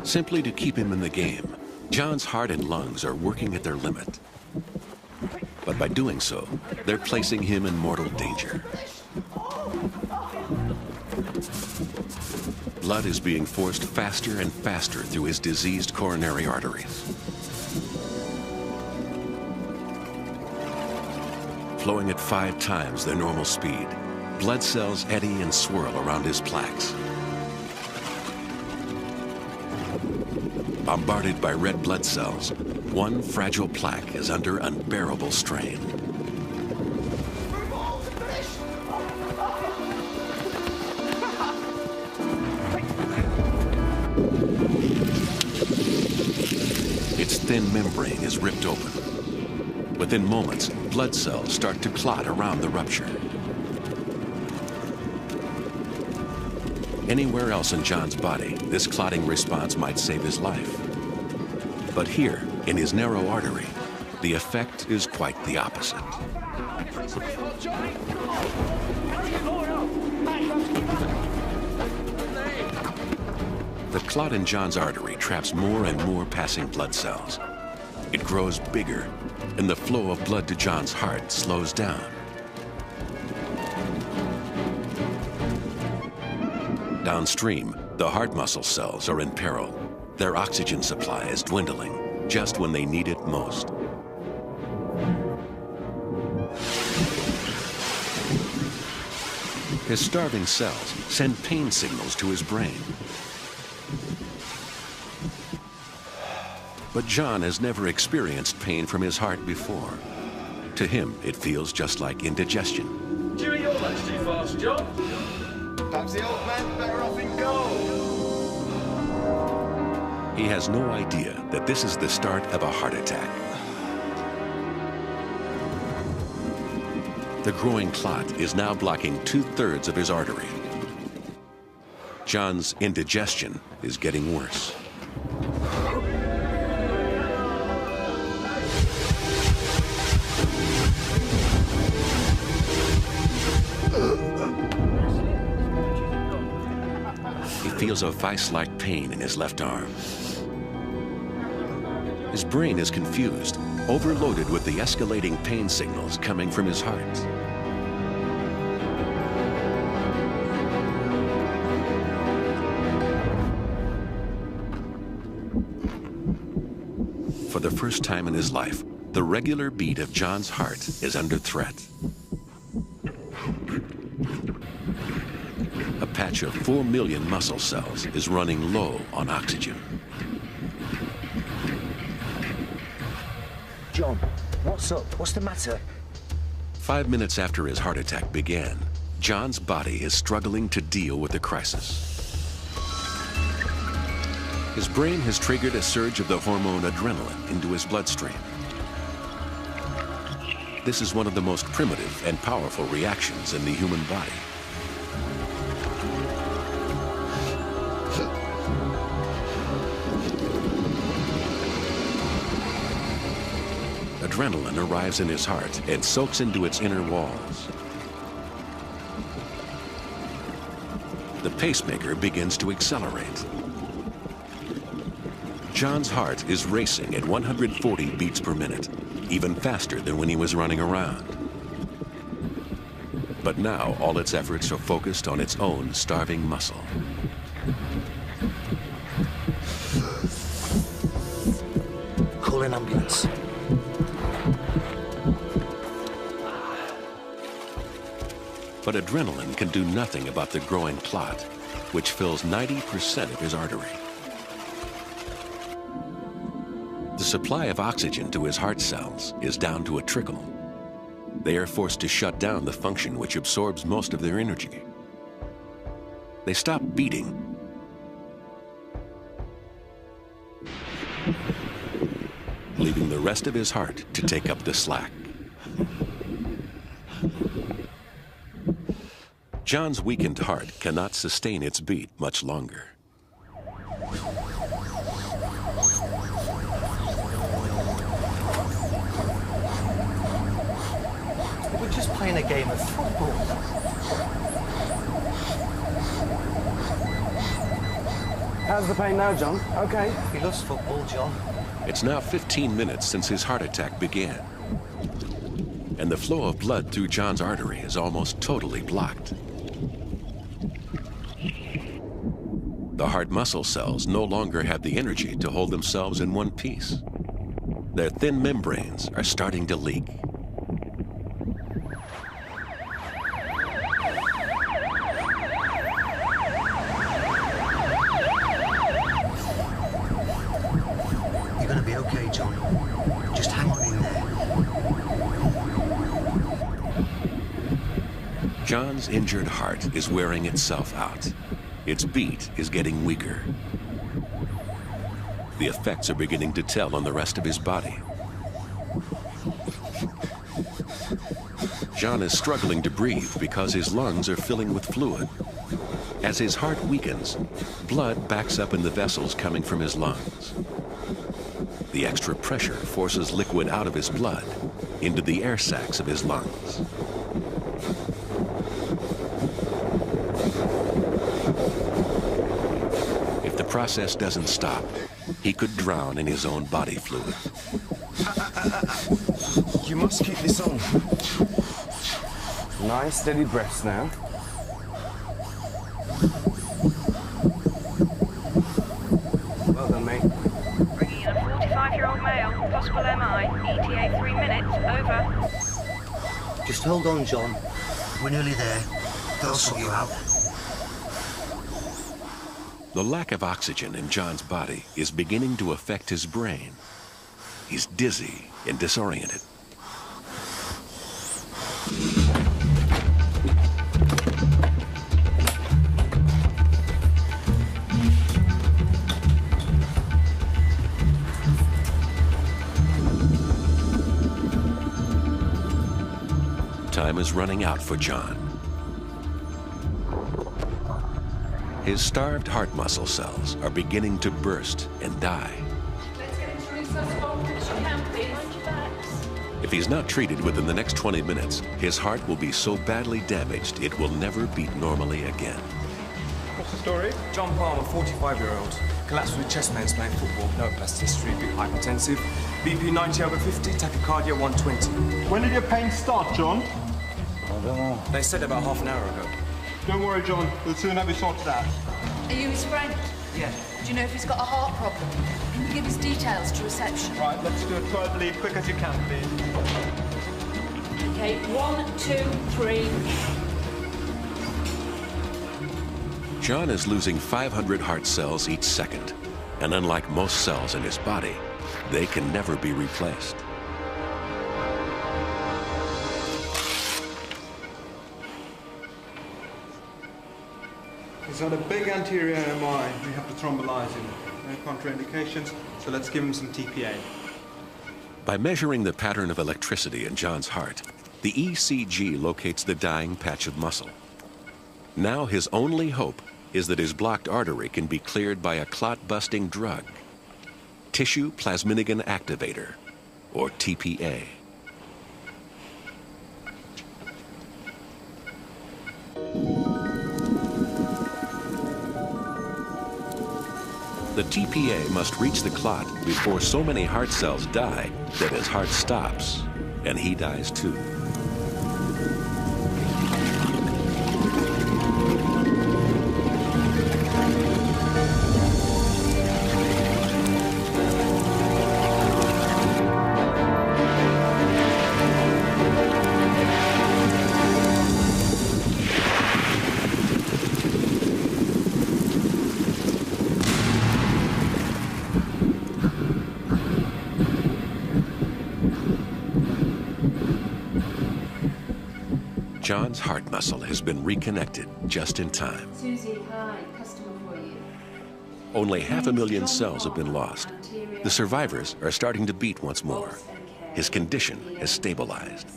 Simply to keep him in the game, John's heart and lungs are working at their limit. But by doing so, they're placing him in mortal danger. Blood is being forced faster and faster through his diseased coronary arteries. Flowing at 5 times their normal speed, blood cells eddy and swirl around his plaques. Bombarded by red blood cells, one fragile plaque is under unbearable strain. Its thin membrane is ripped open. Within moments, blood cells start to clot around the rupture. Anywhere else in John's body, this clotting response might save his life. But here, in his narrow artery, the effect is quite the opposite. The clot in John's artery traps more and more passing blood cells. It grows bigger, and the flow of blood to John's heart slows down. Downstream, the heart muscle cells are in peril. Their oxygen supply is dwindling just when they need it most. His starving cells send pain signals to his brain. But John has never experienced pain from his heart before. To him, it feels just like indigestion. Jimmy, your lunch too fast, John. Perhaps the old man's better off in gold. He has no idea that this is the start of a heart attack. The growing clot is now blocking 2/3 of his artery. John's indigestion is getting worse. He feels a vice-like pain in his left arm. His brain is confused, overloaded with the escalating pain signals coming from his heart. For the first time in his life, the regular beat of John's heart is under threat. A patch of 4 million muscle cells is running low on oxygen. John, what's up? What's the matter? 5 minutes after his heart attack began, John's body is struggling to deal with the crisis. His brain has triggered a surge of the hormone adrenaline into his bloodstream. This is one of the most primitive and powerful reactions in the human body. Adrenaline arrives in his heart and soaks into its inner walls. The pacemaker begins to accelerate. John's heart is racing at 140 beats per minute, even faster than when he was running around. But now all its efforts are focused on its own starving muscle. Call an ambulance. But adrenaline can do nothing about the growing clot, which fills 90% of his artery. The supply of oxygen to his heart cells is down to a trickle. They are forced to shut down the function which absorbs most of their energy. They stop beating, leaving the rest of his heart to take up the slack. John's weakened heart cannot sustain its beat much longer. We're just playing a game of football. How's the pain now, John? Okay. He loves football, John. It's now 15 minutes since his heart attack began. And the flow of blood through John's artery is almost totally blocked. The heart muscle cells no longer have the energy to hold themselves in one piece. Their thin membranes are starting to leak. You're gonna be okay, John. Just hang on in there. John's injured heart is wearing itself out. Its beat is getting weaker. The effects are beginning to tell on the rest of his body. John is struggling to breathe because his lungs are filling with fluid. As his heart weakens, blood backs up in the vessels coming from his lungs. The extra pressure forces liquid out of his blood into the air sacs of his lungs. If the process doesn't stop, he could drown in his own body fluid. You must keep this on. Nice, steady breaths now. Well done, mate. Bringing in a 45-year-old male, possible MI, ETA 3 minutes, over. Just hold on, John. We're nearly there. They'll sort you out. The lack of oxygen in John's body is beginning to affect his brain. He's dizzy and disoriented. Time is running out for John. His starved heart muscle cells are beginning to burst and die. Let's get him to resuscitate as quick as you can, please. Mind your backs. If he's not treated within the next 20 minutes, his heart will be so badly damaged it will never beat normally again. What's the story? John Palmer, 45-year-old. Collapsed with chest pains playing football. No past history, bit hypertensive. BP 90/50, tachycardia 120. When did your pain start, John? I don't know. They said about half an hour ago. Don't worry, John. We'll soon have you sorted out. Are you his friend? Yeah. Do you know if he's got a heart problem? Can you give his details to reception? Right, let's do a 12 lead, quick as you can, please. Okay, 1, 2, 3. John is losing 500 heart cells each second, and unlike most cells in his body, they can never be replaced. He's had a big anterior MI. We have to thrombolyze him. No contraindications, so let's give him some TPA. By measuring the pattern of electricity in John's heart, the ECG locates the dying patch of muscle. Now his only hope is that his blocked artery can be cleared by a clot-busting drug, tissue plasminogen activator, or TPA. The TPA must reach the clot before so many heart cells die that his heart stops, and he dies too. John's heart muscle has been reconnected just in time. Susie, hi. Customer for you. Only 500,000 cells have been lost. The survivors are starting to beat once more. His condition has stabilized.